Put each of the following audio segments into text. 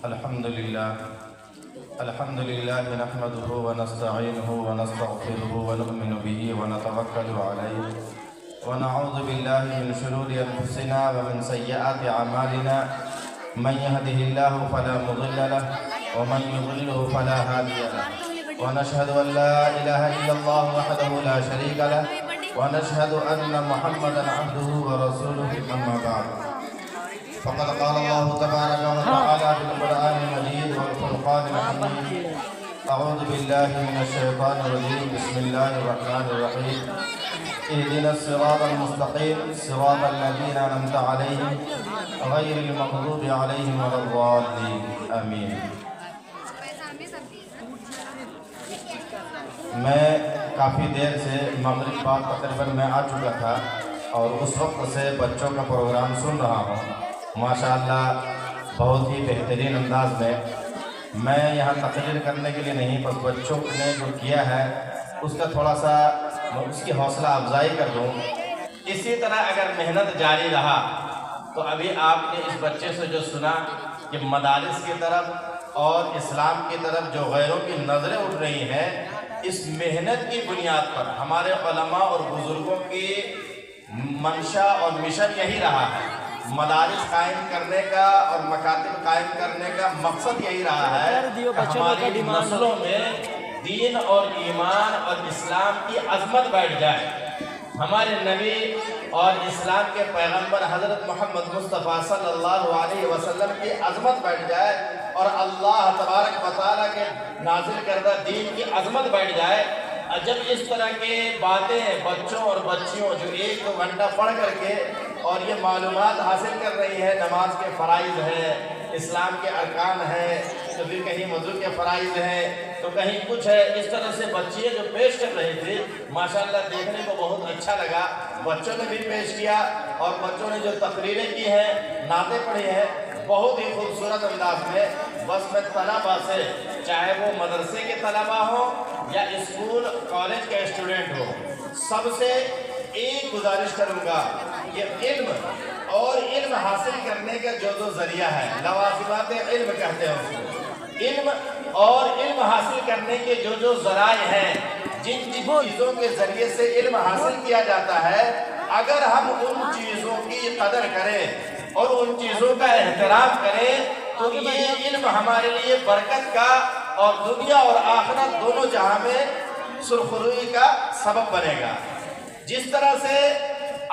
الحمد لله نحمده ونستعينه ونستغفره ونؤمن به ونتوكل عليه ونعوذ بالله من شرور أنفسنا ومن سيئات أعمالنا من يهده الله فلا مضل له ومن يضلله فلا هادي له ونشهد أن لا إله إلا الله وحده لا شريك له ونشهد أن محمدا عبده ورسوله أما بعد فقد قال الله تبارك وتعالى في القرآن المجيد والفرقان الحميد أعوذ بالله من الشيطان الرجيم بسم الله الرحمن الرحيم اهدنا الصراط المستقيم صراط الذين أنعمت عليهم غير المغضوب عليهم ولا الضالين آمين. میں کافی دیر سے مغرب بعد تقریباً میں آ چکا تھا اور اس وقت سے بچوں کا پروگرام سن رہا ہوں. ماشاءاللہ بہت ہی بہترین انداز میں یہاں تقریر کرنے کے لیے نہیں، بس بچوں نے جو کیا ہے اس کا تھوڑا سا اس کی حوصلہ افزائی کر دوں. اسی طرح اگر محنت جاری رہا تو ابھی آپ نے اس بچے سے جو سنا کہ مدارس کی طرف اور اسلام کی طرف جو غیروں کی نظریں اٹھ رہی ہیں، اس محنت کی بنیاد پر ہمارے علماء اور بزرگوں کی منشا اور مشن یہی رہا ہے. مدارس قائم کرنے کا اور مکاتب قائم کرنے کا مقصد یہی رہا ہے کہ ہماری نسلوں میں دین اور ایمان اور اسلام کی عظمت بیٹھ جائے، ہمارے نبی اور اسلام کے پیغمبر حضرت محمد مصطفیٰ صلی اللہ علیہ وسلم کی عظمت بیٹھ جائے اور اللہ تبارک و تعالیٰ کے نازل کردہ دین کی عظمت بیٹھ جائے. جب اس طرح کے باتیں بچوں اور بچیوں جو 1-2 گھنٹہ پڑھ کر کے اور یہ معلومات حاصل کر رہی ہے، نماز کے فرائض ہیں، اسلام کے ارکان ہیں، تو پھر کہیں وضو کے فرائض ہیں، تو کہیں کچھ ہے، اس طرح سے بچیاں جو پیش کر رہی تھی ماشاءاللہ دیکھنے کو بہت اچھا لگا. بچوں نے بھی پیش کیا اور بچوں نے جو تقریریں کی ہیں، نعتیں پڑھی ہیں بہت ہی خوبصورت انداز میں. بس میں طلبہ سے، چاہے وہ مدرسے کے طلبہ ہوں یا اسکول کالج کے اسٹوڈنٹ ہو، سب سے ایک گزارش کروں گا کہ علم اور علم حاصل کرنے کا جو ذریعہ ہے، لوازمات علم کہتے ہیں اس کو، علم اور علم حاصل کرنے کے جو ذرائع ہیں، جن چیزوں کے ذریعے سے علم حاصل کیا جاتا ہے، اگر ہم ان چیزوں کی قدر کریں اور ان چیزوں کا احترام کریں تو یہ علم ہمارے لیے برکت کا اور دنیا اور آخرت دونوں جہاں میں سرخروئی کا سبب بنے گا. جس طرح سے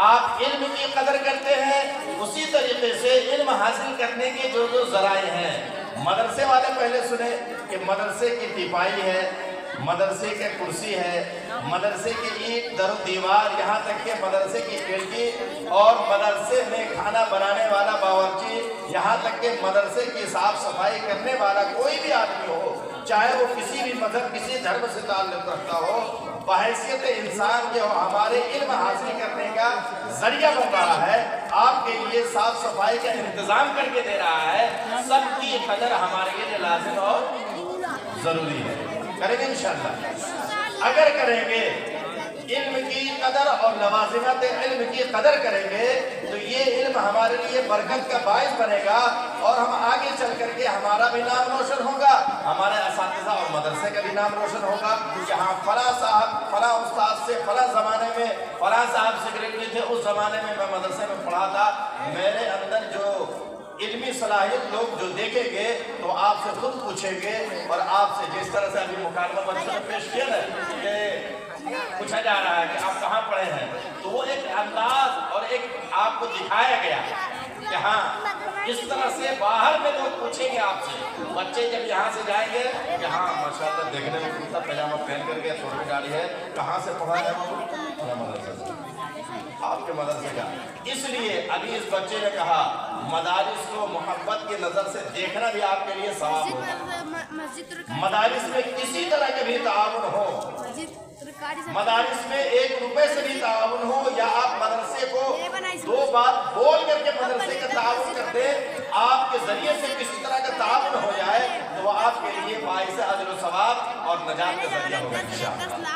آپ علم کی قدر کرتے ہیں اسی طریقے سے علم حاصل کرنے کے جو ذرائع ہیں. مدرسے والے پہلے سنیں کہ مدرسے کی تیپائی ہے، مدرسے کے کرسی ہے، مدرسے کی اینٹ در و دیوار، یہاں تک کہ مدرسے کی کھڑکی اور مدرسے میں کھانا بنانے والا باورچی، یہاں تک کہ مدرسے کی صاف صفائی کرنے والا کوئی بھی آدمی ہو، چاہے وہ کسی بھی مذہب کسی دھرم سے تعلق رکھتا ہو، بحیثیت انسان جو ہمارے علم حاصل کرنے کا ذریعہ بن رہا ہے، آپ کے لیے صاف صفائی کا انتظام کر کے دے رہا ہے، سب کی قدر ہمارے لیے لازم اور ضروری ہے. کریں گے انشاءاللہ. اگر کریں گے علم کی قدر اور لوازمات علم کی قدر کریں گے تو یہ علم ہمارے لیے برکت کا باعث بنے گا اور ہم آگے چل کر کے ہمارا بھی نام روشن ہوگا، ہمارے اساتذہ اور مدرسے کا بھی نام روشن ہوگا کہ ہاں فلاں صاحب فلاں استاد سے فلاں زمانے میں فلاں صاحب سیکریٹری تھے، اس زمانے میں مدرسے میں پڑھا تھا. میرے اندر جو علمی صلاحیت لوگ جو دیکھیں گے تو آپ سے خود پوچھیں گے اور آپ سے جس طرح سے ابھی مکالمہ بچوں نے پیش کیا نا کہ پوچھا جا رہا ہے کہ آپ کہاں پڑھے ہیں، تو وہ ایک انداز اور ایک آپ کو دکھایا گیا کہ ہاں اس طرح سے باہر میں لوگ پوچھیں گے آپ سے. بچے جب یہاں سے جائیں گے کہ ہاں ماشاءاللہ دیکھنے میں کرتا پاجامہ پہن کر گیا، چھوٹی گاڑی ہے، کہاں سے پڑھا ہے مدرسے سے، آپ کے مدرسے کا. اس لیے ابھی اس بچے نے کہا مدارس کو محبت کی نظر سے دیکھنا بھی آپ کے لیے ثواب ہوگا. مدارس میں کسی طرح کے بھی تعاون ہو، مدارس میں 1 روپے سے بھی تعاون ہو یا آپ مدرسے کو 2 بات بول کر کے مدرسے کا تعاون کر دیں، آپ کے ذریعے سے کسی طرح کا تعاون ہو جائے تو وہ آپ کے لیے باعث اجر و ثواب اور نجات کا ذریعہ ہوگا انشاءاللہ.